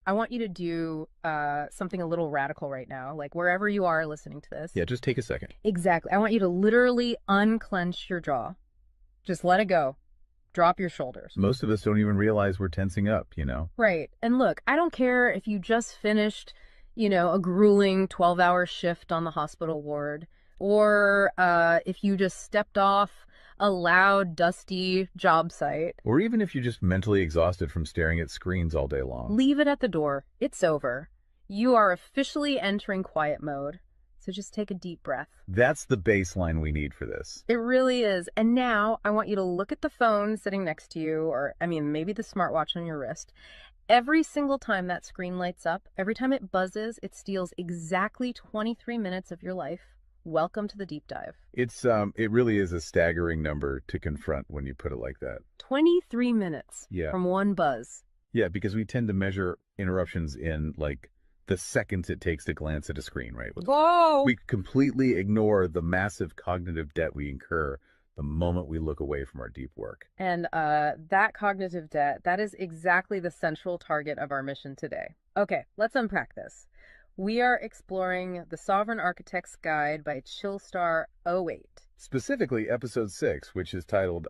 I want you to do something a little radical right now, like wherever you are listening to this. Yeah, just take a second. Exactly. I want you to literally unclench your jaw. Just let it go. Drop your shoulders. Most of us don't even realize we're tensing up, Right. And look, I don't care if you just finished, a grueling 12-hour shift on the hospital ward, or if you just stepped off a loud, dusty job site. Or even if you're just mentally exhausted from staring at screens all day long. Leave it at the door. It's over. You are officially entering quiet mode. So just take a deep breath. That's the baseline we need for this. It really is. And now I want you to look at the phone sitting next to you, or maybe the smartwatch on your wrist. Every single time that screen lights up, every time it buzzes, it steals exactly 23 minutes of your life. Welcome to the deep dive. It really is a staggering number to confront when you put it like that. 23 minutes Yeah. from one buzz. Yeah, because we tend to measure interruptions in like the seconds it takes to glance at a screen, right? Whoa! We completely ignore the massive cognitive debt we incur the moment we look away from our deep work. And that cognitive debt, that is exactly the central target of our mission today. Okay, let's unpack this. We are exploring The Sovereign Architect's Guide by Chillstar 08. Specifically, episode 6, which is titled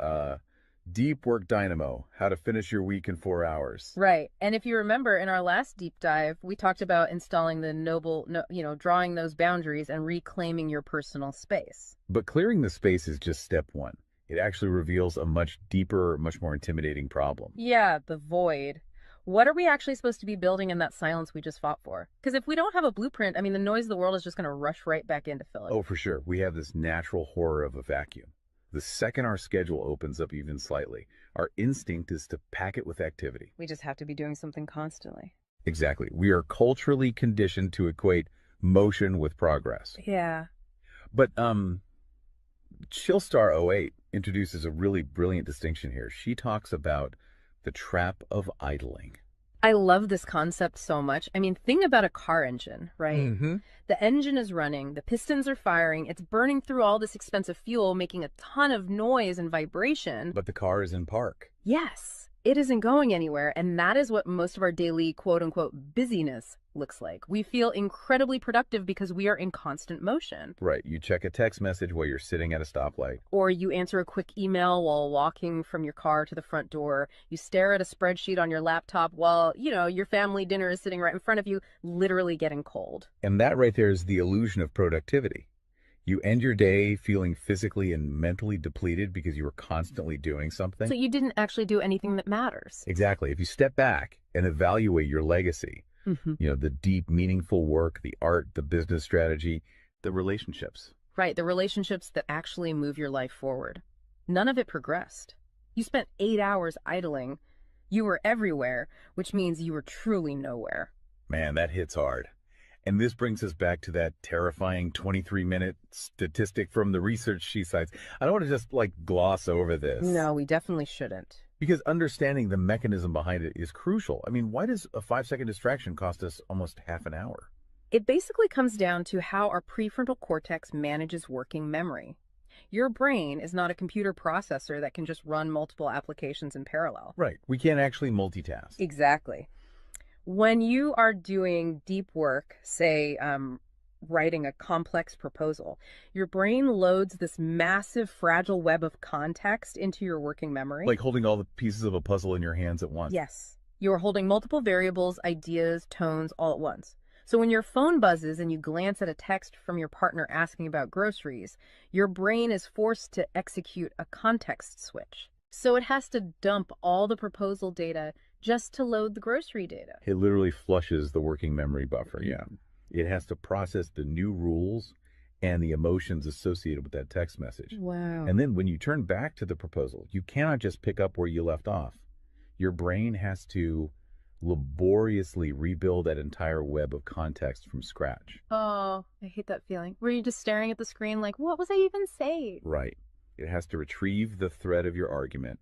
Deep Work Dynamo, How to Finish Your Week in 4 Hours. Right. And if you remember in our last deep dive, we talked about installing the drawing those boundaries and reclaiming your personal space. But clearing the space is just step one. It actually reveals a much deeper, much more intimidating problem. Yeah, the void. What are we actually supposed to be building in that silence we just fought for? Because if we don't have a blueprint, the noise of the world is just going to rush right back in to fill it. Oh, for sure. We have this natural horror of a vacuum. The second our schedule opens up even slightly, our instinct is to pack it with activity. We just have to be doing something constantly. Exactly. We are culturally conditioned to equate motion with progress. Yeah. But Chillstar 08 introduces a really brilliant distinction here. She talks about the trap of idling. I love this concept so much. Think about a car engine, right? Mm-hmm. The engine is running, the pistons are firing, it's burning through all this expensive fuel, making a ton of noise and vibration. But the car is in park. Yes, it isn't going anywhere, and that is what most of our daily quote-unquote busyness looks like. We feel incredibly productive because we are in constant motion. Right. You check a text message while you're sitting at a stoplight. Or you answer a quick email while walking from your car to the front door. You stare at a spreadsheet on your laptop while, your family dinner is sitting right in front of you, literally getting cold. And that right there is the illusion of productivity. You end your day feeling physically and mentally depleted because you were constantly doing something. So you didn't actually do anything that matters. Exactly. If you step back and evaluate your legacy, the deep, meaningful work, the art, the business strategy, the relationships. Right, the relationships that actually move your life forward. None of it progressed. You spent 8 hours idling. You were everywhere, which means you were truly nowhere. Man, that hits hard. And this brings us back to that terrifying 23-minute statistic from the research she cites. I don't want to just gloss over this. No, we definitely shouldn't. Because understanding the mechanism behind it is crucial. Why does a 5-second distraction cost us almost half an hour? It basically comes down to how our prefrontal cortex manages working memory. Your brain is not a computer processor that can just run multiple applications in parallel. Right. We can't actually multitask. Exactly. When you are doing deep work, say writing a complex proposal, your brain loads this massive fragile web of context into your working memory. Like holding all the pieces of a puzzle in your hands at once. Yes. You are holding multiple variables, ideas, tones all at once. So when your phone buzzes and you glance at a text from your partner asking about groceries, your brain is forced to execute a context switch. So it has to dump all the proposal data just to load the grocery data. It literally flushes the working memory buffer, yeah. It has to process the new rules and the emotions associated with that text message. Wow. And then when you turn back to the proposal, you cannot just pick up where you left off. Your brain has to laboriously rebuild that entire web of context from scratch. Oh, I hate that feeling. Were you just staring at the screen like, what was I even saying? Right. It has to retrieve the thread of your argument.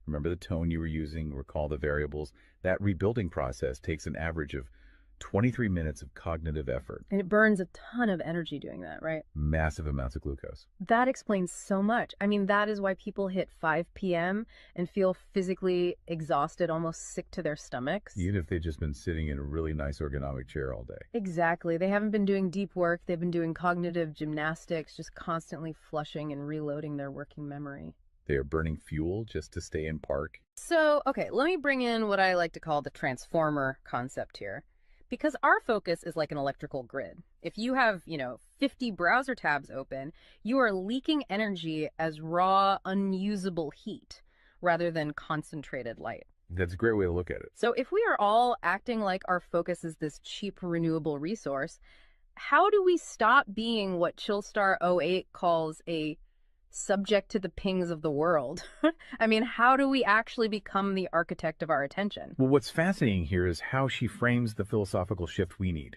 Remember the tone you were using, recall the variables. That rebuilding process takes an average of 23 minutes of cognitive effort, And it burns a ton of energy doing that, right? massive amounts of glucose. That explains so much. I mean, that is why people hit 5 p.m. and feel physically exhausted, almost sick to their stomachs. Even if they've just been sitting in a really nice ergonomic chair all day. Exactly. They haven't been doing deep work. They've been doing cognitive gymnastics, just constantly flushing and reloading their working memory. They are burning fuel just to stay in park. So, okay, let me bring in what I like to call the transformer concept here. Because our focus is like an electrical grid. If you have, 50 browser tabs open, you are leaking energy as raw, unusable heat rather than concentrated light. That's a great way to look at it. So if we are all acting like our focus is this cheap renewable resource, how do we stop being what Chillstar '08 calls a subject to the pings of the world? I mean, how do we actually become the architect of our attention? Well, what's fascinating here is how she frames the philosophical shift we need.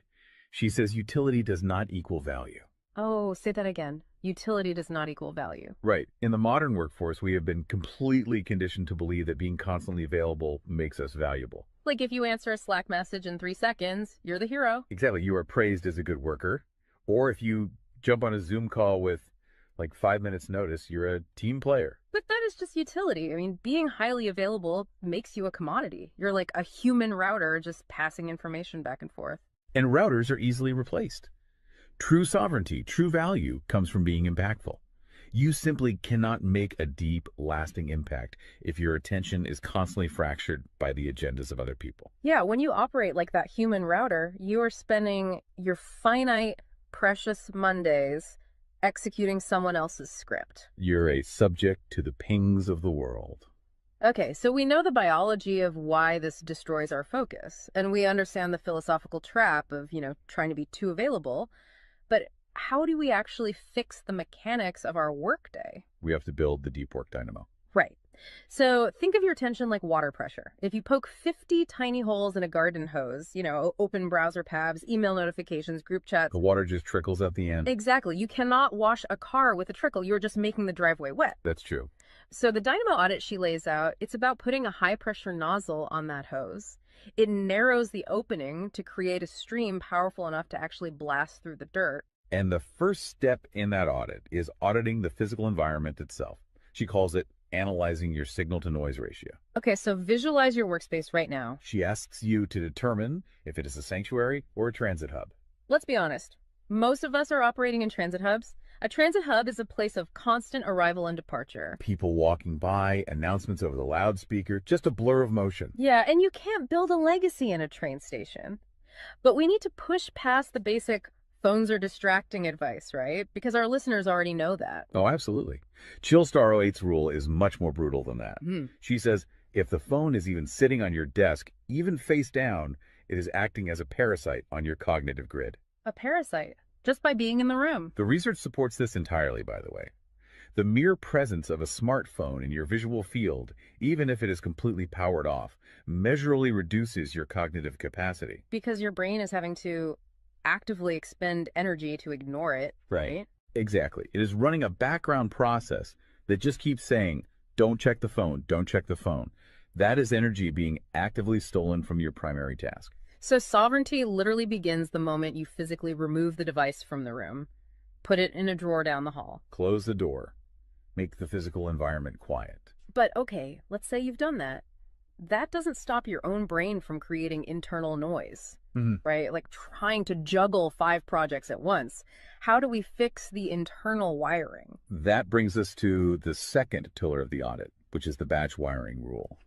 She says utility does not equal value. Oh, say that again. Utility does not equal value. Right. In the modern workforce, we have been completely conditioned to believe that being constantly available makes us valuable. Like if you answer a Slack message in 3 seconds, you're the hero. Exactly. You are praised as a good worker. Or if you jump on a Zoom call with like 5 minutes notice, you're a team player. But that is just utility. I mean, being highly available makes you a commodity. You're like a human router just passing information back and forth. And routers are easily replaced. True sovereignty, true value comes from being impactful. You simply cannot make a deep, lasting impact if your attention is constantly fractured by the agendas of other people. Yeah, when you operate like that human router, you are spending your finite, precious Mondays executing someone else's script. You're a subject to the pings of the world. Okay, so we know the biology of why this destroys our focus, and we understand the philosophical trap of, trying to be too available. But how do we actually fix the mechanics of our workday? We have to build the deep work dynamo. Right. So think of your attention like water pressure. If you poke 50 tiny holes in a garden hose, open browser tabs, email notifications, group chats. The water just trickles at the end. Exactly. You cannot wash a car with a trickle. You're just making the driveway wet. That's true. So the Dynamo Audit she lays out, it's about putting a high pressure nozzle on that hose. It narrows the opening to create a stream powerful enough to actually blast through the dirt. And the first step in that audit is auditing the physical environment itself. She calls it analyzing your signal-to-noise ratio. Okay, so visualize your workspace right now. She asks you to determine if it is a sanctuary or a transit hub. Let's be honest. Most of us are operating in transit hubs. A transit hub is a place of constant arrival and departure. People walking by, announcements over the loudspeaker, just a blur of motion. Yeah, and you can't build a legacy in a train station. But we need to push past the basic phones are distracting advice, right? Because our listeners already know that. Oh, absolutely. Chillstar '08's rule is much more brutal than that. She says, if the phone is even sitting on your desk, even face down, it is acting as a parasite on your cognitive grid. A parasite, just by being in the room. The research supports this entirely, by the way. The mere presence of a smartphone in your visual field, even if it is completely powered off, measurably reduces your cognitive capacity. Because your brain is having to actively expend energy to ignore it, right? Exactly. It is running a background process that just keeps saying, don't check the phone, don't check the phone. That is energy being actively stolen from your primary task. So sovereignty literally begins the moment you physically remove the device from the room, put it in a drawer down the hall. Close the door. Make the physical environment quiet. But okay, let's say you've done that. That doesn't stop your own brain from creating internal noise, right? Like trying to juggle 5 projects at once. How do we fix the internal wiring? That brings us to the second pillar of the audit, which is the batch wiring rule.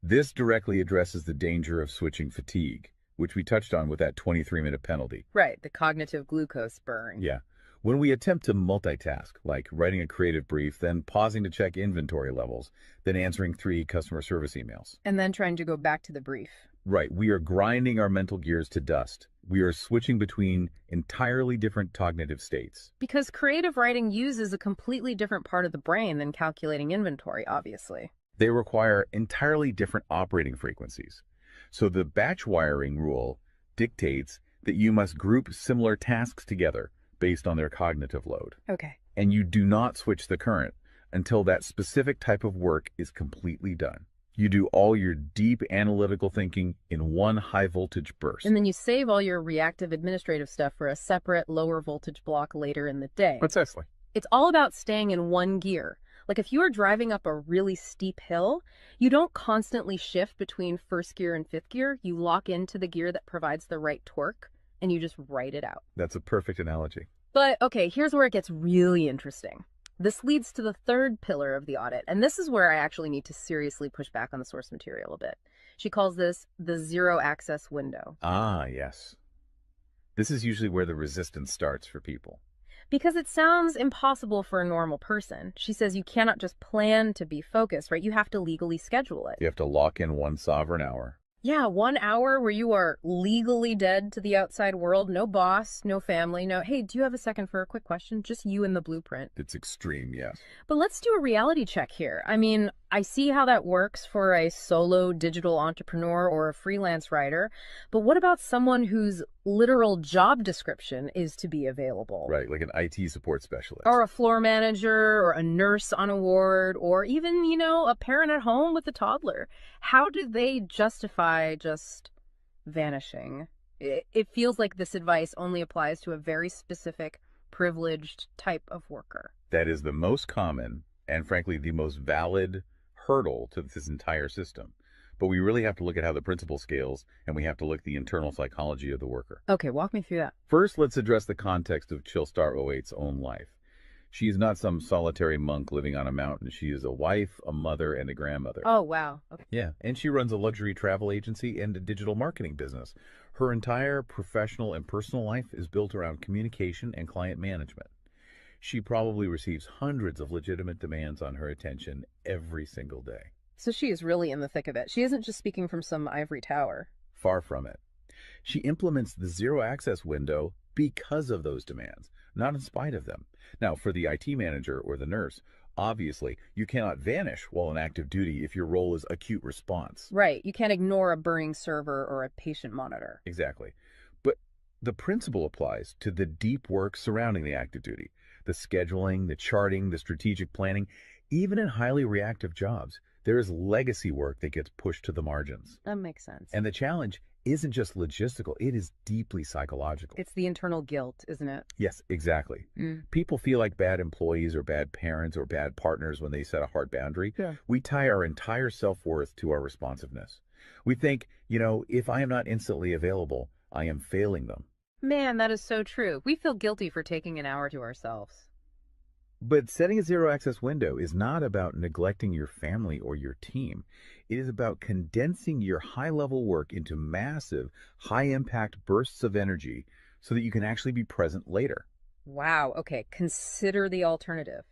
This directly addresses the danger of switching fatigue, which we touched on with that 23-minute penalty. Right, the cognitive glucose burn. Yeah. When we attempt to multitask, like writing a creative brief, then pausing to check inventory levels, then answering 3 customer service emails. And then trying to go back to the brief. Right. We are grinding our mental gears to dust. We are switching between entirely different cognitive states. Because creative writing uses a completely different part of the brain than calculating inventory, obviously. They require entirely different operating frequencies. So the batch wiring rule dictates that you must group similar tasks together based on their cognitive load. Okay. And you do not switch the current until that specific type of work is completely done. You do all your deep analytical thinking in one high voltage And burst. then you save all your reactive administrative stuff for a separate lower voltage block later in the day. Precisely. It's all about staying in one gear. Like if you are driving up a really steep hill, you don't constantly shift between first gear and fifth gear. You lock into the gear that provides the right torque and you just ride it out. That's a perfect analogy. But okay, here's where it gets really interesting. This leads to the third pillar of the audit, and this is where I actually need to seriously push back on the source material a bit. She calls this the zero access window. Ah, yes. This is usually where the resistance starts for people. Because it sounds impossible for a normal person. She says you cannot just plan to be focused, right? You have to legally schedule it. You have to lock in one sovereign hour. Yeah, 1 hour where you are legally dead to the outside world. No boss, no family, no, hey, do you have a second for a quick question? Just you and the blueprint. It's extreme, yes. But let's do a reality check here. I mean, I see how that works for a solo digital entrepreneur or a freelance writer, but what about someone whose literal job description is to be available? Right, like an IT support specialist. Or a floor manager, or a nurse on a ward, or even, a parent at home with a toddler. How do they justify just vanishing? It feels like this advice only applies to a very specific, privileged type of worker. That is the most common and frankly the most valid hurdle to this entire system. But we really have to look at how the principle scales, and we have to look at the internal psychology of the worker. Okay, walk me through that. First, let's address the context of Chillstar '08's own life. She is not some solitary monk living on a mountain. She is a wife, a mother, and a grandmother. Oh, wow. Okay. Yeah, and she runs a luxury travel agency and a digital marketing business. Her entire professional and personal life is built around communication and client management. She probably receives hundreds of legitimate demands on her attention every single day. So she is really in the thick of it. She isn't just speaking from some ivory tower. Far from it. She implements the zero access window because of those demands, not in spite of them. Now, for the IT manager or the nurse, obviously, you cannot vanish while on active duty if your role is acute response. Right. You can't ignore a burning server or a patient monitor. Exactly. But the principle applies to the deep work surrounding the active duty, the scheduling, the charting, the strategic planning. Even in highly reactive jobs, there is legacy work that gets pushed to the margins. That makes sense. And the challenge isn't just logistical, it is deeply psychological. It's the internal guilt, isn't it? Yes, exactly. People feel like bad employees or bad parents or bad partners when they set a hard boundary. Yeah. We tie our entire self-worth to our responsiveness. We think, if I am not instantly available, I am failing them. Man, that is so true. We feel guilty for taking an hour to ourselves. But setting a zero access window is not about neglecting your family or your team. It is about condensing your high level work into massive, high impact bursts of energy so that you can actually be present later. Wow. Okay. Consider the alternative.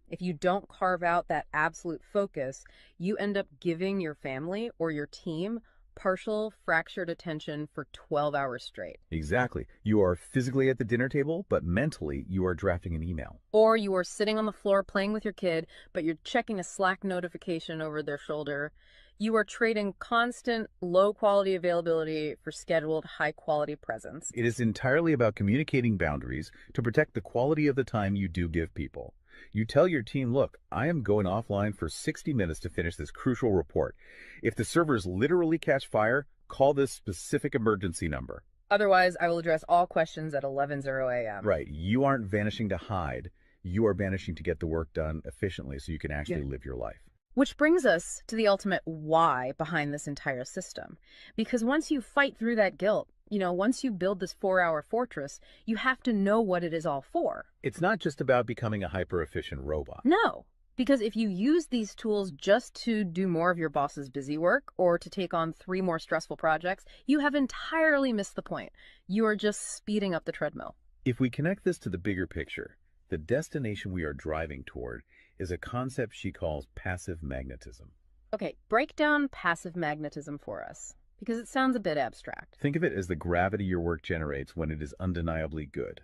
If you don't carve out that absolute focus, you end up giving your family or your team partial fractured attention for 12 hours straight. Exactly. You are physically at the dinner table, but mentally you are drafting an email. Or you are sitting on the floor playing with your kid, but you're checking a Slack notification over their shoulder. You are trading constant low quality availability for scheduled high quality presence. It is entirely about communicating boundaries to protect the quality of the time you do give people. You tell your team, look, I am going offline for 60 minutes to finish this crucial report. If the servers literally catch fire, call this specific emergency number. Otherwise, I will address all questions at 11:00 a.m. Right. You aren't vanishing to hide. You are vanishing to get the work done efficiently so you can actually live your life. Which brings us to the ultimate why behind this entire system. Because once you fight through that guilt, once you build this 4-hour fortress, you have to know what it is all for. It's not just about becoming a hyper-efficient robot. No, because if you use these tools just to do more of your boss's busy work or to take on 3 more stressful projects, you have entirely missed the point. You are just speeding up the treadmill. If we connect this to the bigger picture, the destination we are driving toward is a concept she calls passive magnetism. Okay, break down passive magnetism for us, because it sounds a bit abstract. Think of it as the gravity your work generates when it is undeniably good.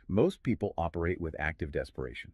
Most people operate with active desperation.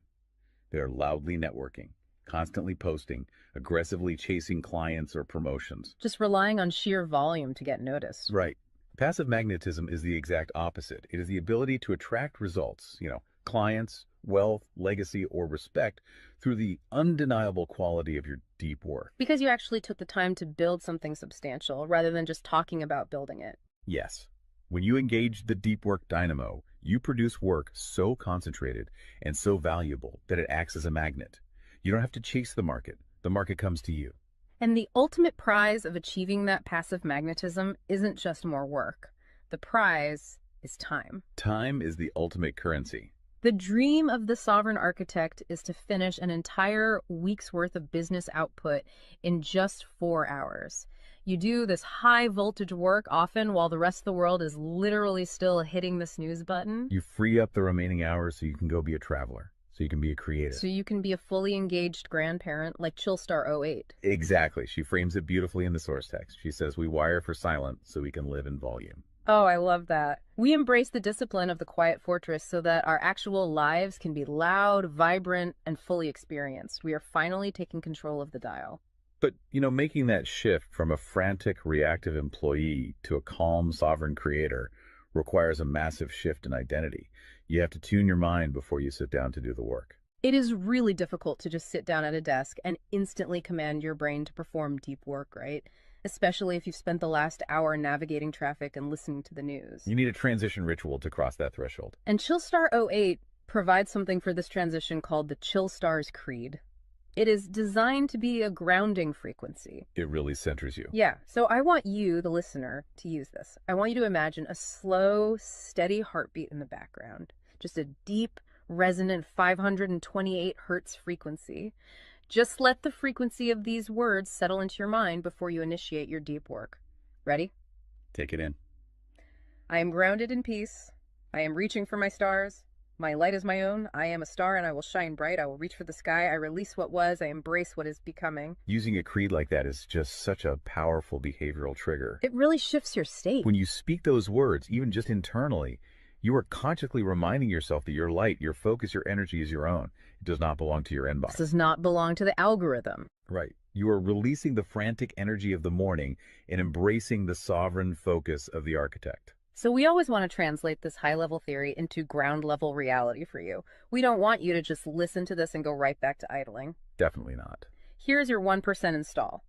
They're loudly networking, constantly posting, aggressively chasing clients or promotions. Just relying on sheer volume to get noticed. Right. Passive magnetism is the exact opposite. It is the ability to attract results, clients, wealth, legacy, or respect through the undeniable quality of your deep work. Because you actually took the time to build something substantial rather than just talking about building it. Yes, when you engage the deep work dynamo, you produce work so concentrated and so valuable that it acts as a magnet. You don't have to chase the market comes to you. And the ultimate prize of achieving that passive magnetism isn't just more work. The prize is time. Time is the ultimate currency. The dream of the sovereign architect is to finish an entire week's worth of business output in just 4 hours. You do this high voltage work often while the rest of the world is literally still hitting the snooze button. You free up the remaining hours so you can go be a traveler, so you can be a creative. So you can be a fully engaged grandparent like Chillstar 08. Exactly. She frames it beautifully in the source text. She says, we wire for silent so we can live in volume. Oh, I love that. We embrace the discipline of the quiet fortress so that our actual lives can be loud, vibrant, and fully experienced. We are finally taking control of the dial. But, making that shift from a frantic, reactive employee to a calm, sovereign creator requires a massive shift in identity. You have to tune your mind before you sit down to do the work. It is really difficult to just sit down at a desk and instantly command your brain to perform deep work, right? Especially if you've spent the last hour navigating traffic and listening to the news. You need a transition ritual to cross that threshold. And Chillstar 08 provides something for this transition called the Chillstar's Creed. It is designed to be a grounding frequency. It really centers you. Yeah, so I want you, the listener, to use this. I want you to imagine a slow, steady heartbeat in the background. Just a deep, resonant 528 hertz frequency. Just let the frequency of these words settle into your mind before you initiate your deep work. Ready? Take it in. I am grounded in peace. I am reaching for my stars. My light is my own. I am a star and I will shine bright. I will reach for the sky. I release what was. I embrace what is becoming. Using a creed like that is just such a powerful behavioral trigger. It really shifts your state. When you speak those words, even just internally, you are consciously reminding yourself that your light, your focus, your energy is your own. It does not belong to your inbox. This does not belong to the algorithm. Right. You are releasing the frantic energy of the morning and embracing the sovereign focus of the architect. So we always want to translate this high-level theory into ground-level reality for you. We don't want you to just listen to this and go right back to idling. Definitely not. Here's your 1% install.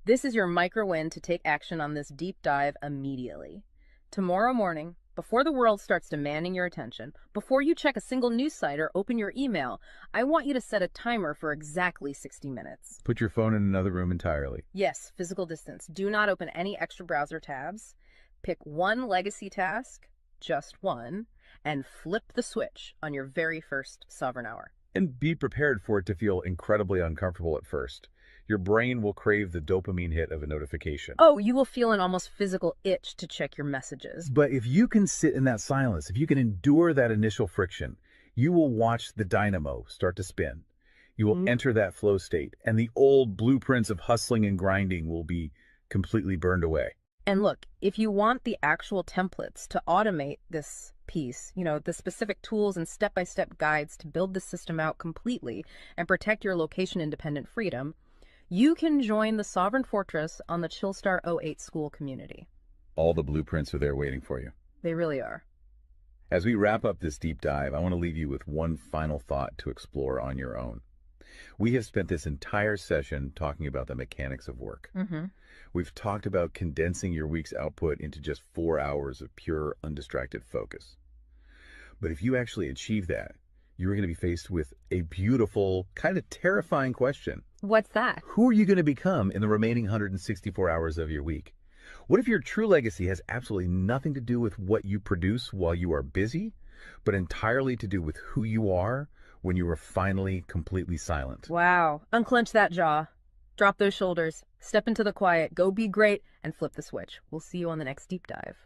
This is your micro-win to take action on this deep dive immediately. Tomorrow morning, before the world starts demanding your attention, before you check a single news site or open your email, I want you to set a timer for exactly 60 minutes. Put your phone in another room entirely. Yes, physical distance. Do not open any extra browser tabs. Pick one legacy task, just one, and flip the switch on your very first sovereign hour. And be prepared for it to feel incredibly uncomfortable at first. Your brain will crave the dopamine hit of a notification. Oh, you will feel an almost physical itch to check your messages. But if you can sit in that silence, if you can endure that initial friction, you will watch the dynamo start to spin. You will enter that flow state, and the old blueprints of hustling and grinding will be completely burned away. And look, if you want the actual templates to automate this piece, the specific tools and step-by-step guides to build the system out completely and protect your location-independent freedom, you can join the Sovereign Fortress on the Chillstar 08 school community. All the blueprints are there waiting for you. They really are. As we wrap up this deep dive, I want to leave you with one final thought to explore on your own. We have spent this entire session talking about the mechanics of work. We've talked about condensing your week's output into just 4 hours of pure, undistracted focus. But if you actually achieve that, you're going to be faced with a beautiful, kind of terrifying question. What's that? Who are you going to become in the remaining 164 hours of your week? What if your true legacy has absolutely nothing to do with what you produce while you are busy, but entirely to do with who you are when you are finally completely silent? Wow. Unclench that jaw. Drop those shoulders. Step into the quiet. Go be great and flip the switch. We'll see you on the next deep dive.